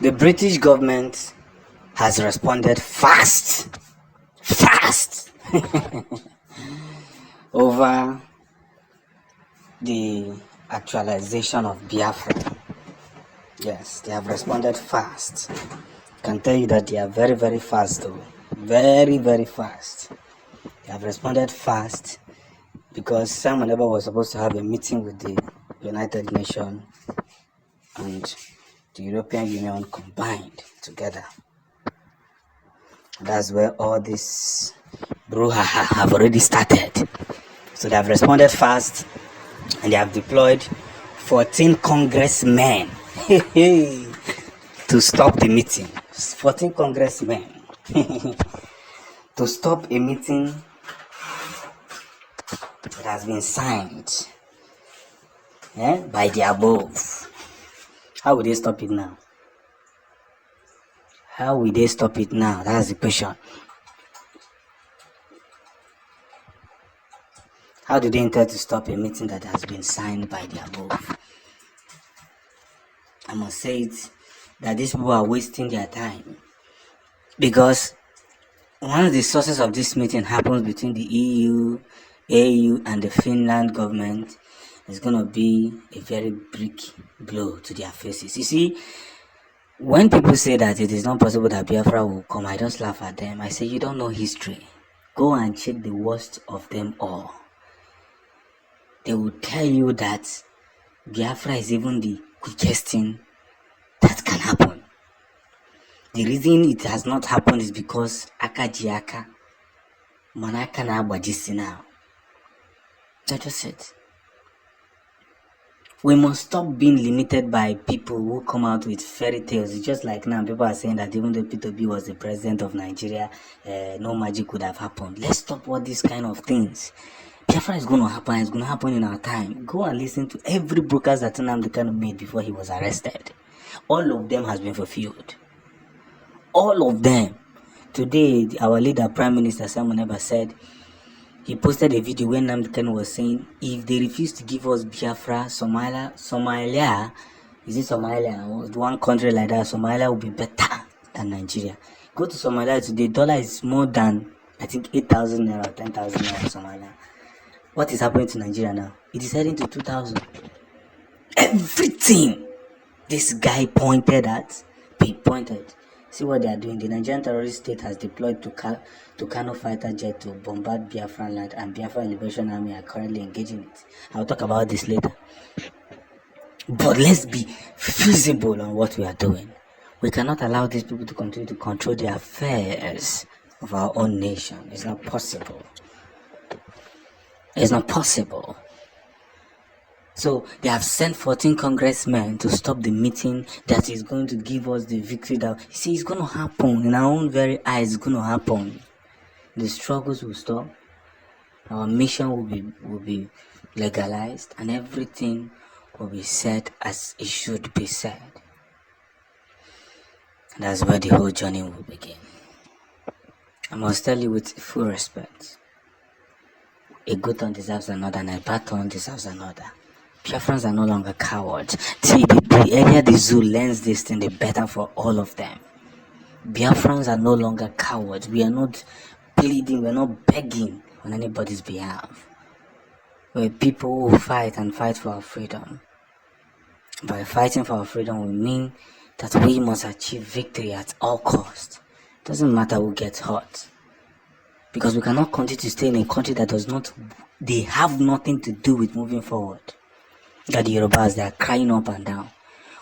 The British government has responded fast over the actualization of Biafra. Yes, they have responded fast. I can tell you that they are very, very fast though. Very, very fast. They have responded fast because Simon Eber was supposed to have a meeting with the United Nations and the European Union combined together. That's where all this brouhaha have already started. So they have responded fast and they have deployed 14 congressmen to stop the meeting. 14 congressmen to stop a meeting that has been signed by the above. How will they stop it now? How will they stop it now? That's the question. How do they intend to stop a meeting that has been signed by the above? I must say it that these people are wasting their time, because one of the sources of this meeting happens between the EU, AU, and the Finland government. Is going to be a very big blow to their faces. You see, when people say that it is not possible that Biafra will come, I just laugh at them. I say, you don't know history. Go and check the worst of them all. They will tell you that Biafra is even the quickest thing that can happen. The reason it has not happened is because Akajiaka, Manaka na Abajisi now. That's just it. We must stop being limited by people who come out with fairy tales. It's just like now, people are saying that even though Peter B was the president of Nigeria, no magic would have happened. Let's stop all these kind of things. Biafra is going to happen. It's going to happen in our time. Go and listen to every broadcast that Nnamdi Kanu made before he was arrested. All of them has been fulfilled. All of them. Today, our leader, Prime Minister Simon Eber, said, he posted a video when Nnamdi Kanu was saying, if they refuse to give us Biafra, Somalia, is it Somalia? One country like that, Somalia will be better than Nigeria. Go to Somalia today, dollar is more than, I think, 8,000 naira, 10,000 naira Somalia. What is happening to Nigeria now? It is heading to 2,000. Everything this guy pointed at, pinpointed. See what they are doing. The Nigerian terrorist state has deployed to Kano fighter jet to bombard Biafran land, and Biafra Liberation Army are currently engaging it. I'll talk about this later. But let's be feasible on what we are doing. We cannot allow these people to continue to control the affairs of our own nation. It's not possible. It's not possible. So they have sent 14 congressmen to stop the meeting that is going to give us the victory. That, you see, it's going to happen. In our own very eyes, it's going to happen. The struggles will stop. Our mission will be legalized, and everything will be said as it should be said. And that's where the whole journey will begin. I must tell you with full respect, a good turn deserves another, and a bad turn deserves another. Biafrans are no longer cowards. See, the earlier the zoo learns this thing, the better for all of them. Biafrans are no longer cowards. We are not pleading, we are not begging on anybody's behalf. We're people who fight and fight for our freedom. By fighting for our freedom, we mean that we must achieve victory at all costs. It doesn't matter who gets hurt. Because we cannot continue to stay in a country that they have nothing to do with moving forward. That the Yorubas, they are crying up and down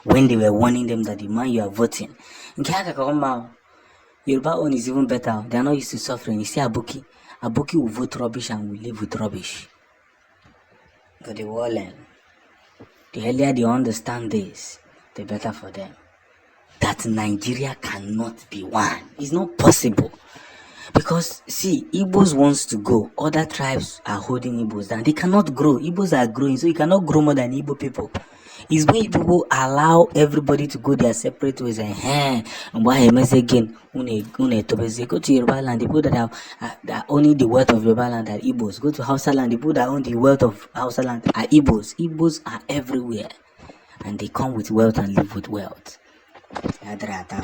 when they were warning them that the man you are voting, Yoruba own is even better. They are not used to suffering. You see Abuki will vote rubbish and will live with rubbish. But they will learn. The earlier they understand this, the better for them. That Nigeria cannot be one. It's not possible. Because, see, Igbos wants to go. Other tribes are holding Igbos down. They cannot grow. Igbos are growing, so you cannot grow more than Igbo people. It's when people allow everybody to go their separate ways and why again, go to Yoruba land. The people that are owning the wealth of Yoruba land are Igbos. Go to Hausa land. The people that own the wealth of Hausa land are Igbos. Igbos are everywhere. And they come with wealth and live with wealth. Adrata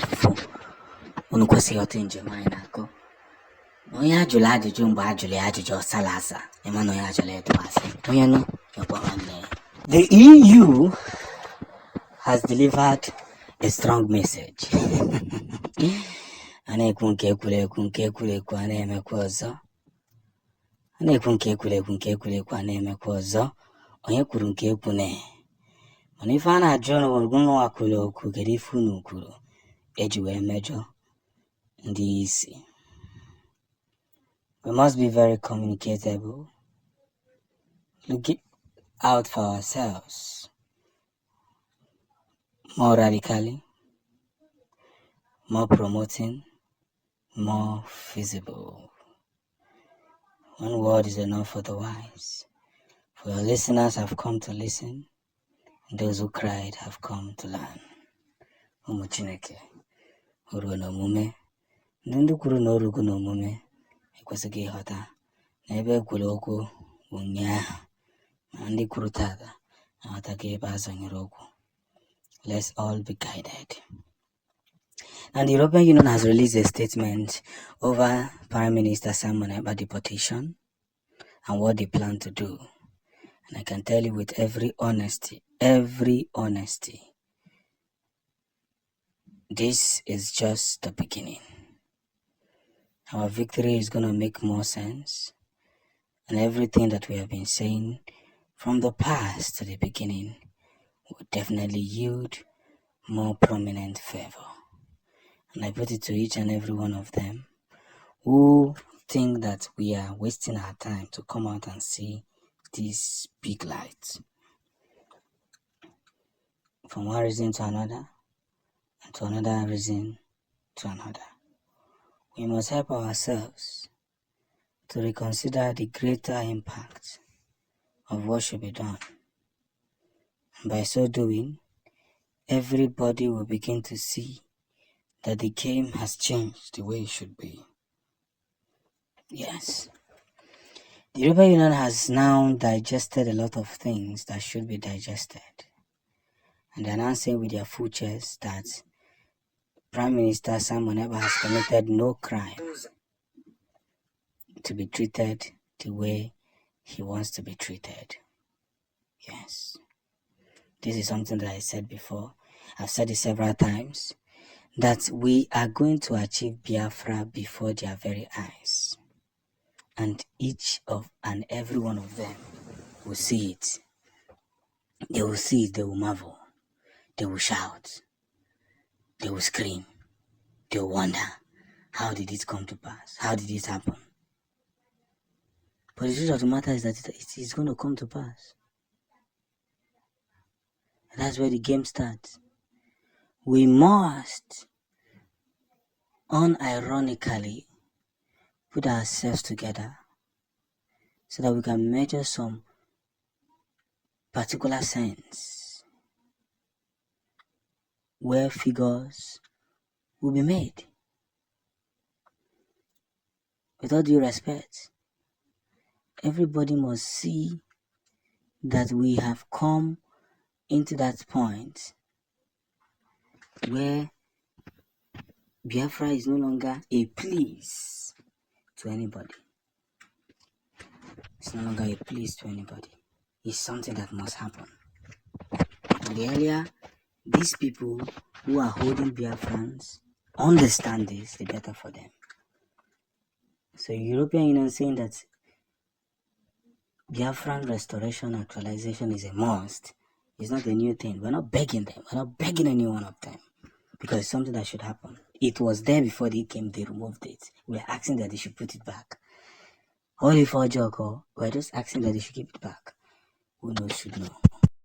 unukwesịghị ọtụ njem anyị na-akọ onye ajụrụ ajụjụ mgbe ajụrụ ya ajụjụ ọsala asa ịma na onye ajụrụ ịtụasị onye nụ ọkwa nwanne ya. The EU has delivered a strong message. A na-ekwu nke ekwurekwu a na-emekwa ọzọ. A na-ekwu nke ekwurekwu a na-emekwa ọzọ. Onye kwuru nke ekwune mana ife a na-ajụ n'ụwa kwuru okwu kedu ife unu kwuru eji wee mejọ ndị isi. We must be very communicatable, looking out for ourselves more radically, more promoting, more feasible. One word is enough for the wise. For your listeners have come to listen, and those who cried have come to learn. Ụmụ Chineke, oruo n'omume, ndị kwuru na orugo n'omume ekwesịghị ịghọta na ebe ekwuru okwu ụnyaahụ ma ndị kwuru tata aghọtaghị ebe a zọnyere okwu. Let's all be guided. And the European Union has released a statement over Prime Minister Simon Ekpa deportation and what they plan to do. And I can tell you with every honesty, this is just the beginning. Our victory is going to make more sense, and everything that we have been saying from the past to the beginning will definitely yield more prominent favor. And I put it to each and every one of them who think that we are wasting our time to come out and see this big light. From one reason to another, and to another reason to another. We must help ourselves to reconsider the greater impact of what should be done. And by so doing, everybody will begin to see that the game has changed the way it should be. Yes. The European Union has now digested a lot of things that should be digested. And they are now saying with their full chest that Prime Minister Simon Ekpa has committed no crime to be treated the way he wants to be treated. Yes. This is something that I said before. I've said it several times, that we are going to achieve Biafra before their very eyes. And each of and every one of them will see it. They will see it, they will marvel. They will shout. They will scream. They will wonder, how did it come to pass? How did it happen? But the truth of the matter is that it is going to come to pass. That's where the game starts. We must unironically put ourselves together so that we can measure some particular sense where figures will be made. With all due respect, everybody must see that we have come into that point where Biafra is no longer a please to anybody. It's no longer a please to anybody. It's something that must happen. And the earlier these people who are holding Biafrans understand this, the better for them. So European Union saying that Biafran restoration actualization is a must. It's not a new thing. We're not begging them. We're not begging any one of them. Because it's something that should happen. It was there before they came, they removed it. We're asking that they should put it back. Only for Joko, we're just asking that they should keep it back. Who knows should know.